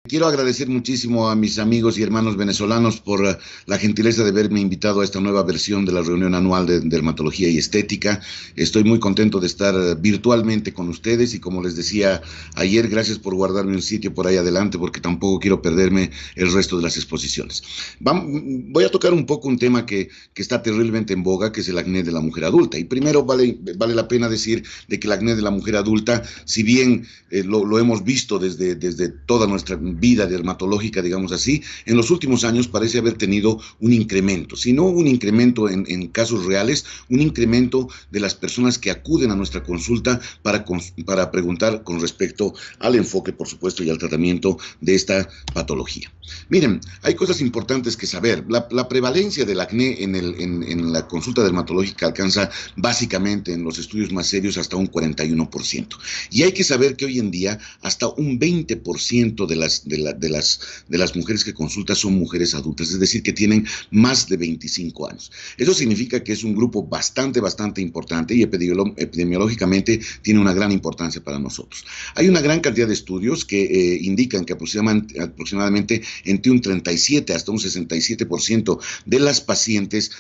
Quiero agradecer muchísimo a mis amigos y hermanos venezolanos por la gentileza de haberme invitado a esta nueva versión de la reunión anual de dermatología y estética. Estoy muy contento de estar virtualmente con ustedes y como les decía ayer, gracias por guardarme un sitio por ahí adelante porque tampoco quiero perderme el resto de las exposiciones. Voy a tocar un poco un tema que está terriblemente en boga, que es el acné de la mujer adulta. Y primero vale la pena decir de que el acné de la mujer adulta, si bien lo hemos visto desde toda nuestra vida dermatológica, digamos así, en los últimos años parece haber tenido un incremento, si no un incremento en casos reales, un incremento de las personas que acuden a nuestra consulta para preguntar con respecto al enfoque, por supuesto, y al tratamiento de esta patología. Miren, hay cosas importantes que saber. La prevalencia del acné en la consulta dermatológica alcanza básicamente en los estudios más serios hasta un 41%. Y hay que saber que hoy en día hasta un 20% de las mujeres que consultan son mujeres adultas, es decir, que tienen más de 25 años. Eso significa que es un grupo bastante importante y epidemiológicamente tiene una gran importancia para nosotros. Hay una gran cantidad de estudios que indican que aproximadamente entre un 37 hasta un 67% de las pacientes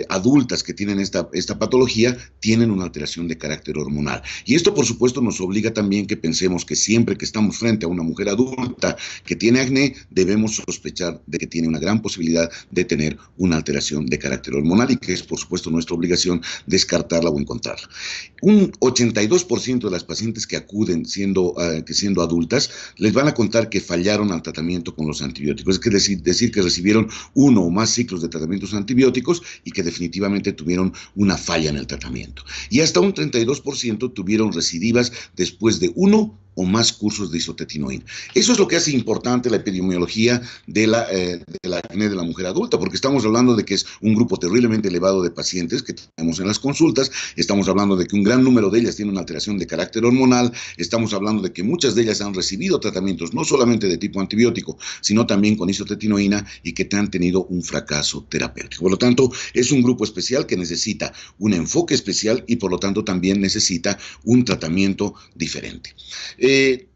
adultas que tienen esta patología tienen una alteración de carácter hormonal. Y esto, por supuesto, nos obliga también que pensemos que siempre que estamos frente a una mujer adulta que tiene acné, debemos sospechar de que tiene una gran posibilidad de tener una alteración de carácter hormonal y que es, por supuesto, nuestra obligación descartarla o encontrarla. Un 82% de las pacientes que acuden siendo adultas les van a contar que fallaron al tratamiento con los antibióticos, es decir que recibieron uno o más ciclos de tratamientos antibióticos y que definitivamente tuvieron una falla en el tratamiento. Y hasta un 32% tuvieron recidivas después de uno o más cursos de isotretinoína. Eso es lo que hace importante la epidemiología de la acné de la mujer adulta, porque estamos hablando de que es un grupo terriblemente elevado de pacientes que tenemos en las consultas, estamos hablando de que un gran número de ellas tiene una alteración de carácter hormonal, estamos hablando de que muchas de ellas han recibido tratamientos no solamente de tipo antibiótico, sino también con isotretinoína y que han tenido un fracaso terapéutico. Por lo tanto, es un grupo especial que necesita un enfoque especial y por lo tanto también necesita un tratamiento diferente.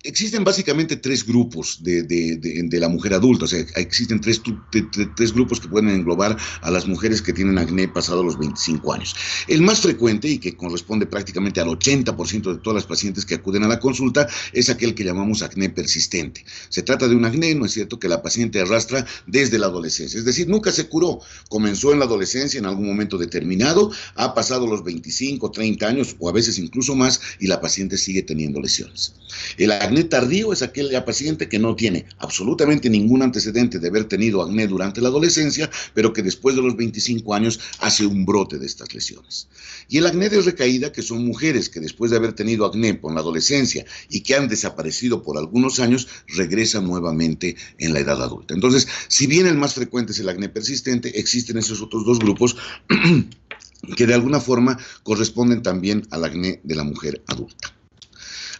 Existen básicamente tres grupos de la mujer adulta, o sea, existen tres grupos que pueden englobar a las mujeres que tienen acné pasado los 25 años. El más frecuente y que corresponde prácticamente al 80% de todas las pacientes que acuden a la consulta es aquel que llamamos acné persistente. Se trata de un acné, ¿no es cierto?, que la paciente arrastra desde la adolescencia, es decir, nunca se curó, comenzó en la adolescencia en algún momento determinado, ha pasado los 25, 30 años o a veces incluso más y la paciente sigue teniendo lesiones. El acné tardío es aquella paciente que no tiene absolutamente ningún antecedente de haber tenido acné durante la adolescencia, pero que después de los 25 años hace un brote de estas lesiones. Y el acné de recaída, que son mujeres que después de haber tenido acné por la adolescencia y que han desaparecido por algunos años, regresan nuevamente en la edad adulta. Entonces, si bien el más frecuente es el acné persistente, existen esos otros dos grupos que de alguna forma corresponden también al acné de la mujer adulta.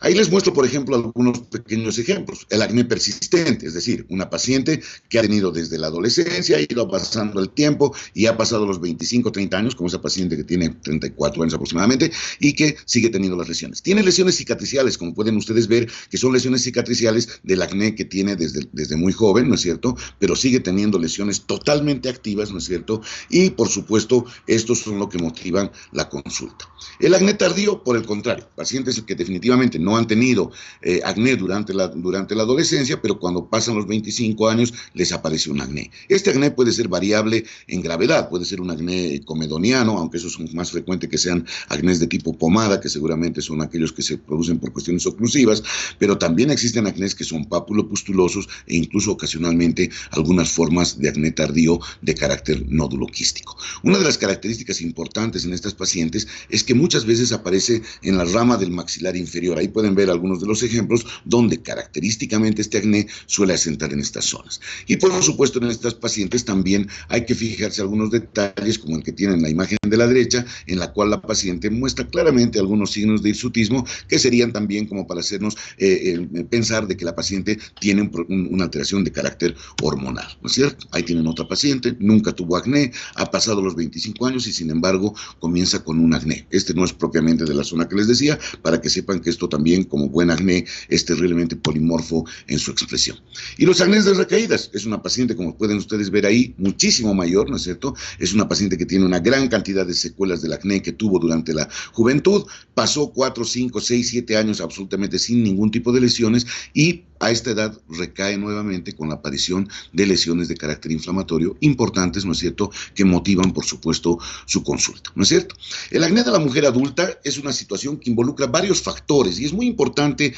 Ahí les muestro, por ejemplo, algunos pequeños ejemplos. El acné persistente, es decir, una paciente que ha tenido desde la adolescencia, ha ido pasando el tiempo y ha pasado los 25, 30 años, como esa paciente que tiene 34 años aproximadamente, y que sigue teniendo las lesiones. Tiene lesiones cicatriciales, como pueden ustedes ver, que son lesiones cicatriciales del acné que tiene desde muy joven, ¿no es cierto? Pero sigue teniendo lesiones totalmente activas, ¿no es cierto? Y, por supuesto, estos son lo que motivan la consulta. El acné tardío, por el contrario, pacientes que definitivamente no han tenido acné durante la adolescencia, pero cuando pasan los 25 años les aparece un acné. Este acné puede ser variable en gravedad, puede ser un acné comedoniano, aunque eso es más frecuente que sean acnés de tipo pomada, que seguramente son aquellos que se producen por cuestiones oclusivas, pero también existen acnés que son papulopustulosos e incluso ocasionalmente algunas formas de acné tardío de carácter nódulo quístico. Una de las características importantes en estas pacientes es que muchas veces aparece en la rama del maxilar inferior. Ahí pueden ver algunos de los ejemplos donde característicamente este acné suele asentar en estas zonas. Y por supuesto en estas pacientes también hay que fijarse algunos detalles como el que tienen en la imagen de la derecha, en la cual la paciente muestra claramente algunos signos de hirsutismo que serían también como para hacernos pensar de que la paciente tiene una alteración de carácter hormonal, ¿no es cierto? Ahí tienen otra paciente, nunca tuvo acné, ha pasado los 25 años y sin embargo comienza con un acné. Este no es propiamente de la zona que les decía, para que sepan que esto también también, como buen acné, es terriblemente polimorfo en su expresión. Y los acnés de recaídas, es una paciente, como pueden ustedes ver ahí, muchísimo mayor, ¿no es cierto? Es una paciente que tiene una gran cantidad de secuelas del acné que tuvo durante la juventud, pasó 4, 5, 6, 7 años absolutamente sin ningún tipo de lesiones y a esta edad recae nuevamente con la aparición de lesiones de carácter inflamatorio importantes, ¿no es cierto?, que motivan, por supuesto, su consulta, ¿no es cierto? El acné de la mujer adulta es una situación que involucra varios factores y es muy importante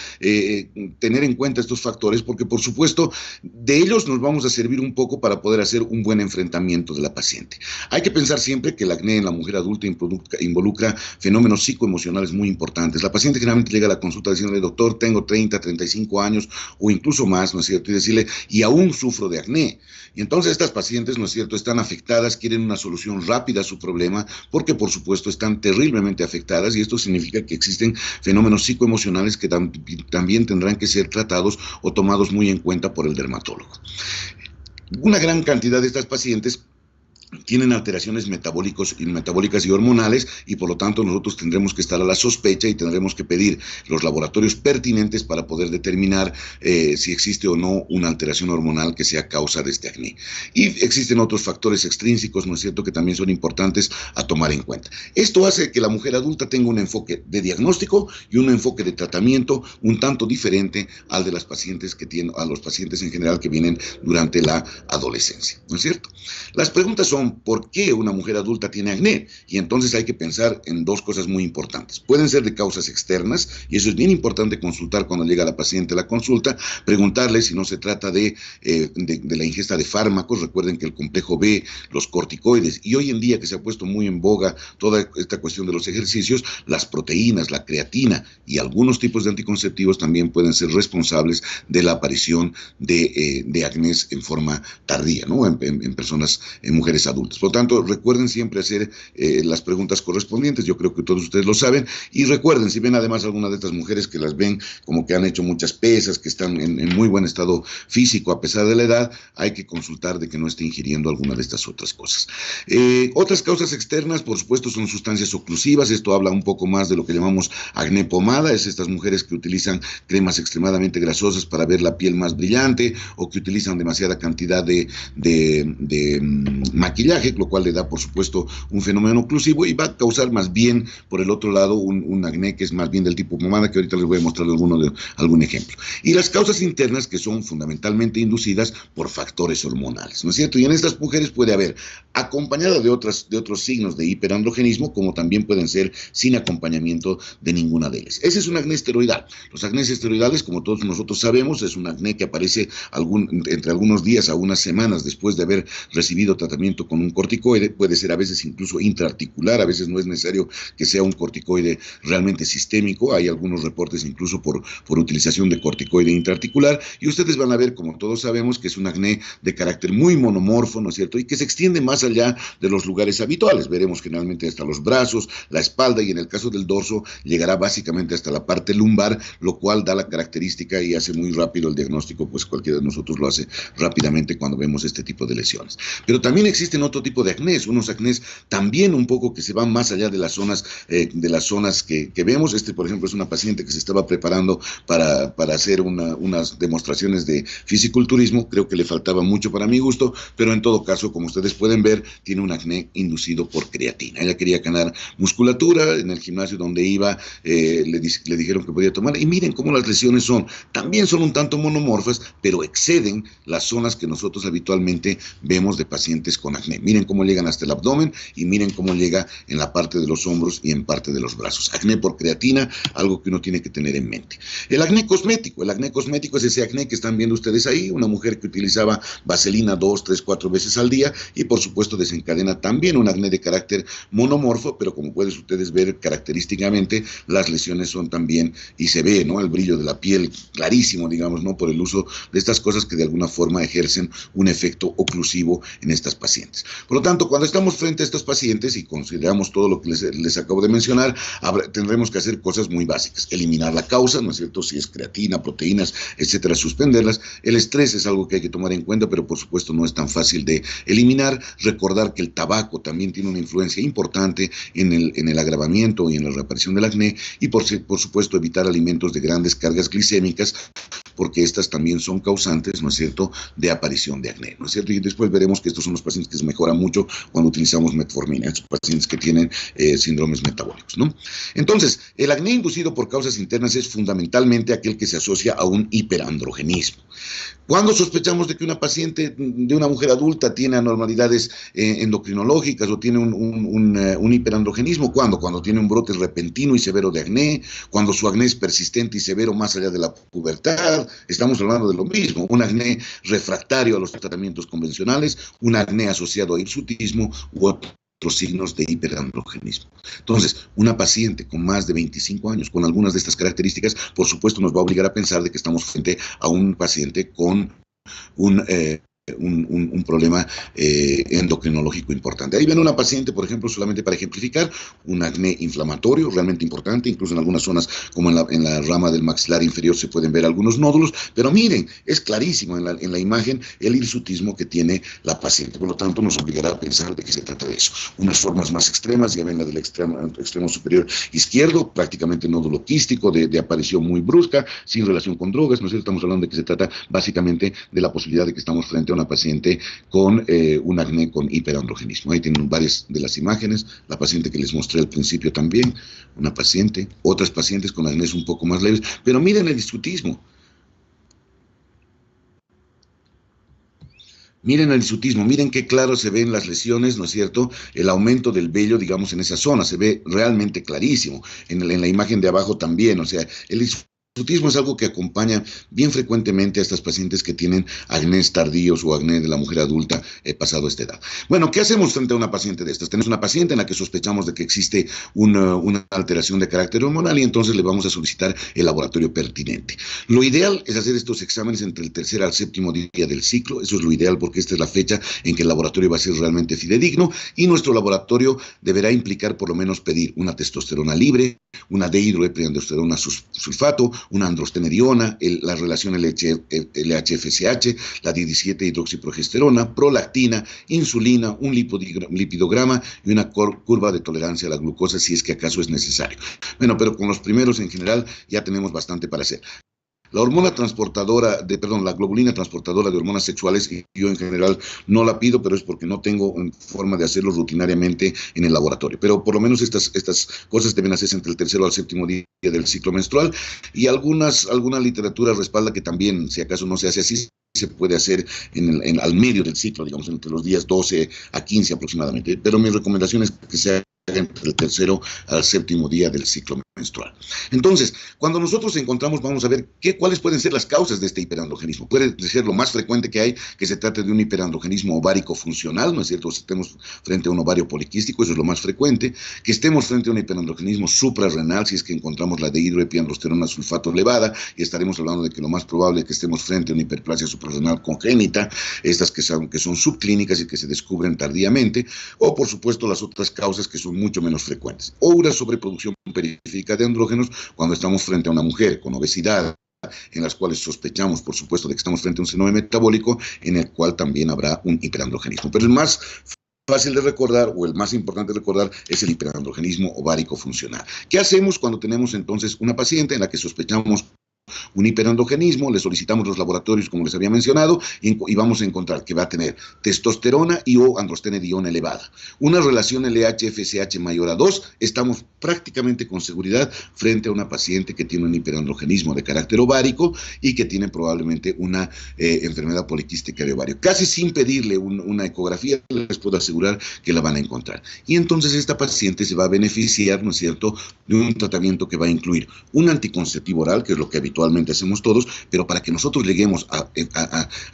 tener en cuenta estos factores porque, por supuesto, de ellos nos vamos a servir un poco para poder hacer un buen enfrentamiento de la paciente. Hay que pensar siempre que el acné en la mujer adulta involucra fenómenos psicoemocionales muy importantes. La paciente generalmente llega a la consulta diciéndole, doctor, tengo 30, 35 años, o incluso más, ¿no es cierto? Y decirle, y aún sufro de acné. Y entonces estas pacientes, ¿no es cierto?, están afectadas, quieren una solución rápida a su problema, porque por supuesto están terriblemente afectadas y esto significa que existen fenómenos psicoemocionales que también tendrán que ser tratados o tomados muy en cuenta por el dermatólogo. Una gran cantidad de estas pacientes tienen alteraciones metabólicas y hormonales y por lo tanto nosotros tendremos que estar a la sospecha y tendremos que pedir los laboratorios pertinentes para poder determinar si existe o no una alteración hormonal que sea causa de este acné. Y existen otros factores extrínsecos, ¿no es cierto?, que también son importantes a tomar en cuenta. Esto hace que la mujer adulta tenga un enfoque de diagnóstico y un enfoque de tratamiento un tanto diferente al de las pacientes a los pacientes en general que vienen durante la adolescencia, ¿no es cierto? Las preguntas son, ¿por qué una mujer adulta tiene acné? Y entonces hay que pensar en dos cosas muy importantes. Pueden ser de causas externas, y eso es bien importante consultar cuando llega la paciente a la consulta, preguntarle si no se trata de la ingesta de fármacos. Recuerden que el complejo B, los corticoides, y hoy en día que se ha puesto muy en boga toda esta cuestión de los ejercicios, las proteínas, la creatina y algunos tipos de anticonceptivos también pueden ser responsables de la aparición de acné en forma tardía, ¿no?, en personas, en mujeres adultas. Por lo tanto, recuerden siempre hacer las preguntas correspondientes. Yo creo que todos ustedes lo saben. Y recuerden, si ven además alguna de estas mujeres que las ven como que han hecho muchas pesas, que están en muy buen estado físico a pesar de la edad, hay que consultar de que no esté ingiriendo alguna de estas otras cosas. Otras causas externas, por supuesto, son sustancias oclusivas. Esto habla un poco más de lo que llamamos acné pomada. Es estas mujeres que utilizan cremas extremadamente grasosas para ver la piel más brillante o que utilizan demasiada cantidad de maquillaje, lo cual le da, por supuesto, un fenómeno oclusivo y va a causar más bien, por el otro lado, un acné que es más bien del tipo pomada, que ahorita les voy a mostrar algún ejemplo. Y las causas internas, que son fundamentalmente inducidas por factores hormonales, ¿no es cierto? Y en estas mujeres puede haber, acompañada de otros signos de hiperandrogenismo, como también pueden ser sin acompañamiento de ninguna de ellas. Ese es un acné esteroidal. Los acnés esteroidales, como todos nosotros sabemos, es un acné que aparece entre algunos días a unas semanas después de haber recibido tratamiento con un corticoide. Puede ser a veces incluso intraarticular, a veces no es necesario que sea un corticoide realmente sistémico. Hay algunos reportes incluso por utilización de corticoide intraarticular, y ustedes van a ver, como todos sabemos, que es un acné de carácter muy monomorfo, ¿no es cierto?, y que se extiende más allá de los lugares habituales. Veremos generalmente hasta los brazos, la espalda, y en el caso del dorso llegará básicamente hasta la parte lumbar, lo cual da la característica y hace muy rápido el diagnóstico, pues cualquiera de nosotros lo hace rápidamente cuando vemos este tipo de lesiones. Pero también existen otro tipo de acnés, unos acnés también un poco que se van más allá de las zonas que vemos. Por ejemplo, es una paciente que se estaba preparando para hacer unas demostraciones de fisiculturismo. Creo que le faltaba mucho para mi gusto, pero en todo caso, como ustedes pueden ver, tiene un acné inducido por creatina. Ella quería ganar musculatura. En el gimnasio donde iba le dijeron que podía tomar, y miren cómo las lesiones también son un tanto monomorfas, pero exceden las zonas que nosotros habitualmente vemos de pacientes con acné. Miren cómo llegan hasta el abdomen y miren cómo llega en la parte de los hombros y en parte de los brazos. Acné por creatina, algo que uno tiene que tener en mente. El acné cosmético es ese acné que están viendo ustedes ahí, una mujer que utilizaba vaselina 2, 3, 4 veces al día y por supuesto desencadena también un acné de carácter monomorfo, pero como pueden ustedes ver característicamente, las lesiones son también, y se ve, ¿no?, el brillo de la piel clarísimo, digamos, ¿no?, por el uso de estas cosas que de alguna forma ejercen un efecto oclusivo en estas pacientes. pacientes. Por lo tanto, cuando estamos frente a estos pacientes y consideramos todo lo que les acabo de mencionar, tendremos que hacer cosas muy básicas. Eliminar la causa, ¿no es cierto? Si es creatina, proteínas, etcétera, suspenderlas. El estrés es algo que hay que tomar en cuenta, pero por supuesto no es tan fácil de eliminar. Recordar que el tabaco también tiene una influencia importante en el agravamiento y en la reaparición del acné, y por supuesto evitar alimentos de grandes cargas glicémicas, porque estas también son causantes, ¿no es cierto?, de aparición de acné, ¿no es cierto? Y después veremos que estos son los pacientes que se mejoran mucho cuando utilizamos metformina, estos pacientes que tienen síndromes metabólicos, ¿no? Entonces, el acné inducido por causas internas es fundamentalmente aquel que se asocia a un hiperandrogenismo. Cuando sospechamos de que una paciente, de una mujer adulta, tiene anormalidades endocrinológicas o tiene un hiperandrogenismo, ¿cuándo? Cuando tiene un brote repentino y severo de acné, cuando su acné es persistente y severo más allá de la pubertad, estamos hablando de lo mismo, un acné refractario a los tratamientos convencionales, un acné asociado a hirsutismo u otros signos de hiperandrogenismo. Entonces, una paciente con más de 25 años, con algunas de estas características, por supuesto nos va a obligar a pensar de que estamos frente a un paciente con un problema endocrinológico importante. Ahí ven una paciente, por ejemplo, solamente para ejemplificar, un acné inflamatorio realmente importante, incluso en algunas zonas como en la rama del maxilar inferior se pueden ver algunos nódulos, pero miren, es clarísimo en la imagen el hirsutismo que tiene la paciente, por lo tanto nos obligará a pensar de que se trata de eso. Unas formas más extremas, ya ven la del extremo superior izquierdo, prácticamente nódulo quístico de aparición muy brusca, sin relación con drogas, ¿no es cierto? Estamos hablando de que se trata básicamente de la posibilidad de que estamos frente a una paciente con un acné con hiperandrogenismo. Ahí tienen varias de las imágenes, la paciente que les mostré al principio también, una paciente, otras pacientes con acné un poco más leves, pero miren el hirsutismo. Miren el hirsutismo, miren qué claro se ven las lesiones, ¿no es cierto? El aumento del vello, digamos, en esa zona, se ve realmente clarísimo. En la imagen de abajo también, o sea, el hirsutismo es algo que acompaña bien frecuentemente a estas pacientes que tienen acnés tardíos o acné de la mujer adulta pasado esta edad. Bueno, ¿qué hacemos frente a una paciente de estas? Tenemos una paciente en la que sospechamos de que existe una alteración de carácter hormonal y entonces le vamos a solicitar el laboratorio pertinente. Lo ideal es hacer estos exámenes entre el tercer al séptimo día del ciclo, eso es lo ideal porque esta es la fecha en que el laboratorio va a ser realmente fidedigno y nuestro laboratorio deberá implicar por lo menos pedir una testosterona libre, una dehidroepiandrosterona sulfato, una androstenediona, la relación LH-FSH, la 17 hidroxiprogesterona, prolactina, insulina, un lipidograma y una curva de tolerancia a la glucosa si es que acaso es necesario. Bueno, pero con los primeros en general ya tenemos bastante para hacer. La la globulina transportadora de hormonas sexuales, yo en general no la pido, pero es porque no tengo forma de hacerlo rutinariamente en el laboratorio. Pero por lo menos estas cosas deben hacerse entre el tercero al séptimo día del ciclo menstrual y alguna literatura respalda que también, si acaso no se hace así, se puede hacer al medio del ciclo, digamos, entre los días 12 a 15 aproximadamente. Pero mi recomendación es que sea entre el tercero al séptimo día del ciclo menstrual. Entonces, cuando nosotros encontramos, vamos a ver cuáles pueden ser las causas de este hiperandrogenismo. Puede ser lo más frecuente que hay, que se trate de un hiperandrogenismo ovárico funcional, ¿no es cierto? Si estemos frente a un ovario poliquístico, eso es lo más frecuente. Que estemos frente a un hiperandrogenismo suprarrenal, si es que encontramos la dehidroepiandrosterona sulfato elevada, y estaremos hablando de que lo más probable es que estemos frente a una hiperplasia suprarrenal congénita, estas que son subclínicas y que se descubren tardíamente, o por supuesto las otras causas que son mucho menos frecuentes, o una sobreproducción periférica de andrógenos cuando estamos frente a una mujer con obesidad, en las cuales sospechamos, por supuesto, de que estamos frente a un síndrome metabólico, en el cual también habrá un hiperandrogenismo. Pero el más fácil de recordar, o el más importante de recordar, es el hiperandrogenismo ovárico funcional. ¿Qué hacemos cuando tenemos entonces una paciente en la que sospechamos un hiperandrogenismo? Le solicitamos los laboratorios, como les había mencionado, y vamos a encontrar que va a tener testosterona y o androstenediona elevada. Una relación LH-FSH mayor a 2, estamos prácticamente con seguridad frente a una paciente que tiene un hiperandrogenismo de carácter ovárico y que tiene probablemente una enfermedad poliquística de ovario. Casi sin pedirle una ecografía, les puedo asegurar que la van a encontrar. Y entonces esta paciente se va a beneficiar, ¿no es cierto?, de un tratamiento que va a incluir un anticonceptivo oral, que es lo que habitualmente hacemos todos, pero para que nosotros lleguemos a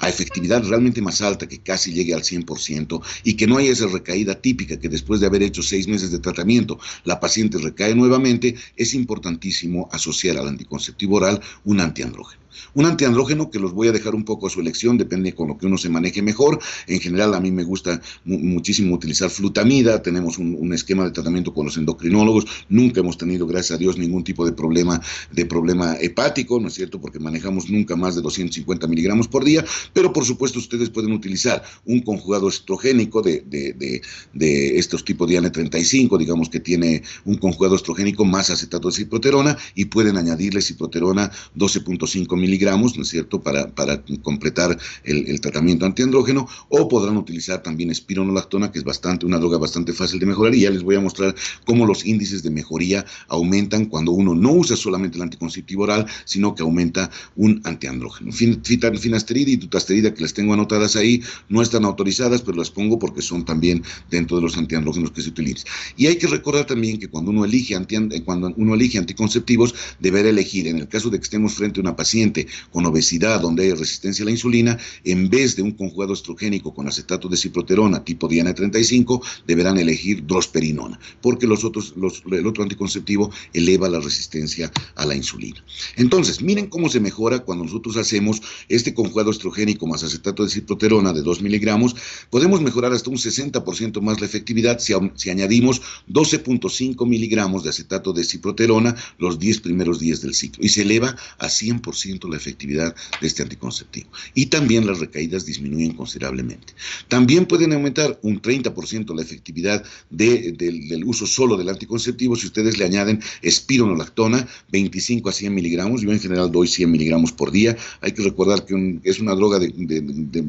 efectividad realmente más alta, que casi llegue al 100%, y que no haya esa recaída típica que después de haber hecho 6 meses de tratamiento la paciente recae nuevamente, es importantísimo asociar al anticonceptivo oral un antiandrógeno. Un antiandrógeno que los voy a dejar un poco a su elección, depende con lo que uno se maneje mejor. En general, a mí me gusta muchísimo utilizar flutamida. Tenemos un esquema de tratamiento con los endocrinólogos. Nunca hemos tenido, gracias a Dios, ningún tipo de problema hepático, ¿no es cierto? Porque manejamos nunca más de 250 miligramos por día. Pero, por supuesto, ustedes pueden utilizar un conjugado estrogénico de estos tipos de Diane-35, digamos que tiene un conjugado estrogénico más acetato de ciproterona, y pueden añadirle ciproterona 12.5 miligramos, ¿no es cierto?, para completar el tratamiento antiandrógeno, o podrán utilizar también espironolactona, que es una droga bastante fácil de mejorar, y ya les voy a mostrar cómo los índices de mejoría aumentan cuando uno no usa solamente el anticonceptivo oral, sino que aumenta un antiandrógeno. Finasterida y dutasterida, que las tengo anotadas ahí, no están autorizadas, pero las pongo porque son también dentro de los antiandrógenos que se utilizan. Y hay que recordar también que cuando uno elige anticonceptivos, deberá elegir, en el caso de que estemos frente a una paciente con obesidad donde hay resistencia a la insulina, en vez de un conjugado estrogénico con acetato de ciproterona tipo Diane-35, deberán elegir drosperinona, porque el otro anticonceptivo eleva la resistencia a la insulina. Entonces, miren cómo se mejora cuando nosotros hacemos este conjugado estrogénico más acetato de ciproterona de 2 miligramos. Podemos mejorar hasta un 60% más la efectividad si añadimos 12.5 miligramos de acetato de ciproterona los 10 primeros días del ciclo, y se eleva a 100% la efectividad de este anticonceptivo. Y también las recaídas disminuyen considerablemente. También pueden aumentar un 30% la efectividad del uso solo del anticonceptivo si ustedes le añaden espironolactona 25 a 100 miligramos. Yo en general doy 100 miligramos por día. Hay que recordar que es una droga de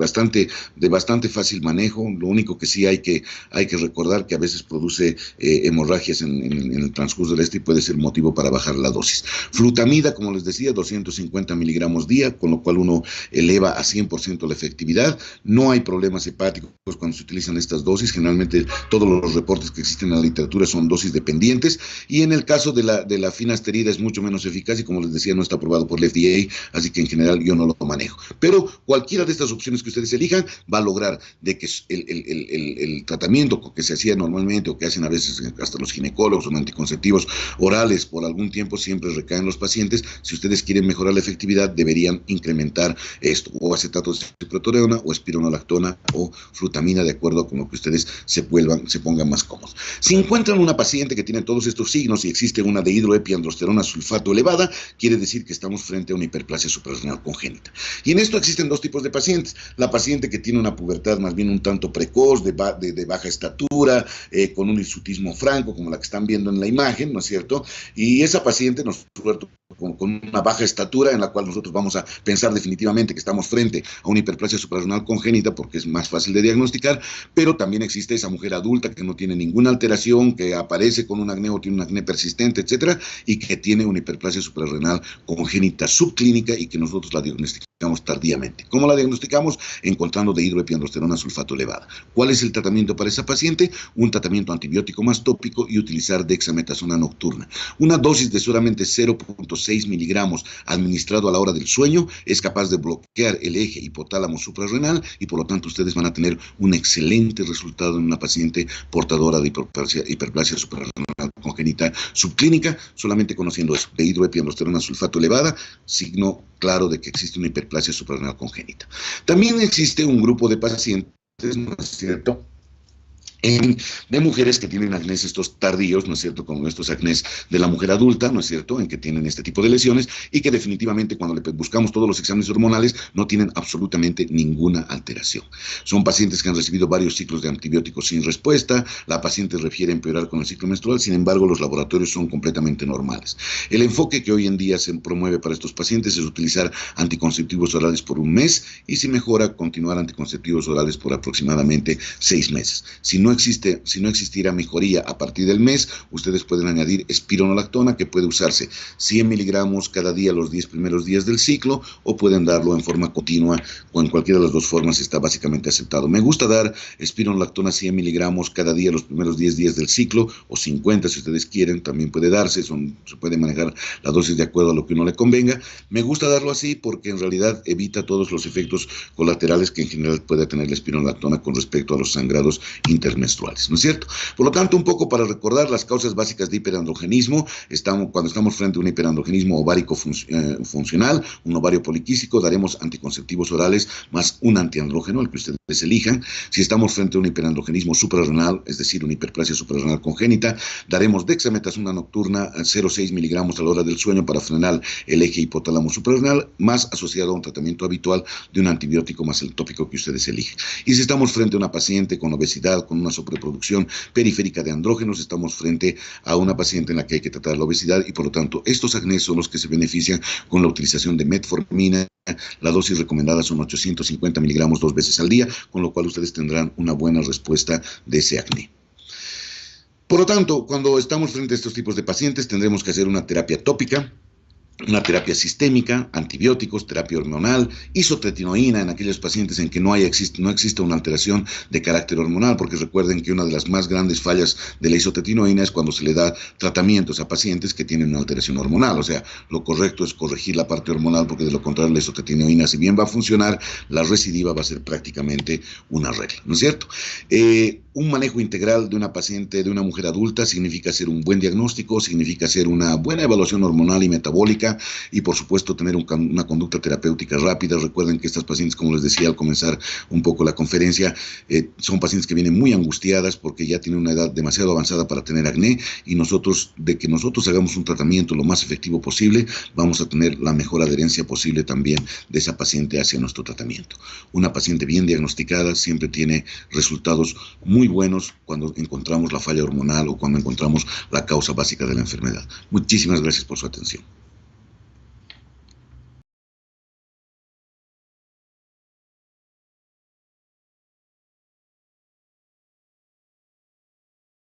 bastante fácil manejo. Lo único que sí hay que recordar que a veces produce hemorragias en el transcurso del y puede ser motivo para bajar la dosis. Flutamida, como les decía, 250 miligramos día, con lo cual uno eleva a 100% la efectividad. No hay problemas hepáticos cuando se utilizan estas dosis. Generalmente todos los reportes que existen en la literatura son dosis dependientes, y en el caso de la finasterida es mucho menos eficaz y, como les decía, no está aprobado por el FDA, así que en general yo no lo manejo. Pero cualquiera de estas opciones que ustedes elijan va a lograr de que el tratamiento que se hacía normalmente, o que hacen a veces hasta los ginecólogos o anticonceptivos orales por algún tiempo, siempre recaen los pacientes. Si ustedes quieren mejorar la efectividad, deberían incrementar esto, o acetato de ciproterona, o espironolactona, o flutamina, de acuerdo con lo que ustedes se pongan más cómodos. Si encuentran una paciente que tiene todos estos signos y existe una dehidroepiandrosterona sulfato elevada, quiere decir que estamos frente a una hiperplasia suprarrenal congénita. Y en esto existen dos tipos de pacientes: la paciente que tiene una pubertad más bien un tanto precoz, de baja estatura, con un hirsutismo franco, como la que están viendo en la imagen, ¿no es cierto? Y esa paciente nos suelta con una baja estatura, en la cual nosotros vamos a pensar definitivamente que estamos frente a una hiperplasia suprarrenal congénita, porque es más fácil de diagnosticar. Pero también existe esa mujer adulta que no tiene ninguna alteración, que aparece con un acné o tiene un acné persistente, etcétera, y que tiene una hiperplasia suprarrenal congénita subclínica, y que nosotros la diagnosticamos tardíamente. ¿Cómo la diagnosticamos? Encontrando dehidroepiandrosterona sulfato elevada. ¿Cuál es el tratamiento para esa paciente? Un tratamiento antibiótico más tópico y utilizar dexametasona nocturna. Una dosis de solamente 0.6 miligramos administrado a la hora del sueño es capaz de bloquear el eje hipotálamo suprarrenal, y por lo tanto ustedes van a tener un excelente resultado en una paciente portadora de hiperplasia suprarrenal congénita subclínica, solamente conociendo eso, dehidroepiandrosterona sulfato elevada, signo claro de que existe una hiperplasia suprarrenal congénita. También existe un grupo de pacientes, ¿no es cierto?, de mujeres que tienen acnés estos tardíos, ¿no es cierto?, como estos acnés de la mujer adulta, ¿no es cierto?, en que tienen este tipo de lesiones, y que definitivamente cuando le buscamos todos los exámenes hormonales no tienen absolutamente ninguna alteración. Son pacientes que han recibido varios ciclos de antibióticos sin respuesta. La paciente refiere empeorar con el ciclo menstrual, sin embargo los laboratorios son completamente normales. El enfoque que hoy en día se promueve para estos pacientes es utilizar anticonceptivos orales por un mes, y si mejora, continuar anticonceptivos orales por aproximadamente 6 meses. Si no existiera mejoría a partir del mes, ustedes pueden añadir espironolactona, que puede usarse 100 miligramos cada día los 10 primeros días del ciclo, o pueden darlo en forma continua, o en cualquiera de las dos formas está básicamente aceptado. Me gusta dar espironolactona 100 miligramos cada día los primeros 10 días del ciclo, o 50 si ustedes quieren, también puede darse, se puede manejar la dosis de acuerdo a lo que uno le convenga. Me gusta darlo así porque en realidad evita todos los efectos colaterales que en general puede tener la espironolactona con respecto a los sangrados intermitentes menstruales, ¿no es cierto? Por lo tanto, un poco para recordar las causas básicas de hiperandrogenismo, cuando estamos frente a un hiperandrogenismo ovárico funcional, un ovario poliquístico, daremos anticonceptivos orales más un antiandrógeno, el que ustedes elijan. Si estamos frente a un hiperandrogenismo suprarrenal, es decir, una hiperplasia suprarrenal congénita, daremos dexametasona nocturna a 0,6 miligramos a la hora del sueño para frenar el eje hipotálamo suprarrenal, más asociado a un tratamiento habitual de un antibiótico más el tópico que ustedes eligen. Y si estamos frente a una paciente con obesidad, con una sobreproducción periférica de andrógenos, estamos frente a una paciente en la que hay que tratar la obesidad y por lo tanto estos acné son los que se benefician con la utilización de metformina. La dosis recomendada son 850 miligramos 2 veces al día, con lo cual ustedes tendrán una buena respuesta de ese acné. Por lo tanto, cuando estamos frente a estos tipos de pacientes, tendremos que hacer una terapia tópica, una terapia sistémica, antibióticos, terapia hormonal, isotretinoína en aquellos pacientes en que no existe una alteración de carácter hormonal, porque recuerden que una de las más grandes fallas de la isotretinoína es cuando se le da tratamientos a pacientes que tienen una alteración hormonal. O sea, lo correcto es corregir la parte hormonal, porque de lo contrario la isotretinoína, si bien va a funcionar, la recidiva va a ser prácticamente una regla, ¿no es cierto? Un manejo integral de una paciente, de una mujer adulta, significa hacer un buen diagnóstico, significa hacer una buena evaluación hormonal y metabólica y, por supuesto, tener una conducta terapéutica rápida. Recuerden que estas pacientes, como les decía al comenzar un poco la conferencia, son pacientes que vienen muy angustiadas porque ya tienen una edad demasiado avanzada para tener acné y de que nosotros hagamos un tratamiento lo más efectivo posible, vamos a tener la mejor adherencia posible también de esa paciente hacia nuestro tratamiento. Una paciente bien diagnosticada siempre tiene resultados muy buenos cuando encontramos la falla hormonal o cuando encontramos la causa básica de la enfermedad. Muchísimas gracias por su atención.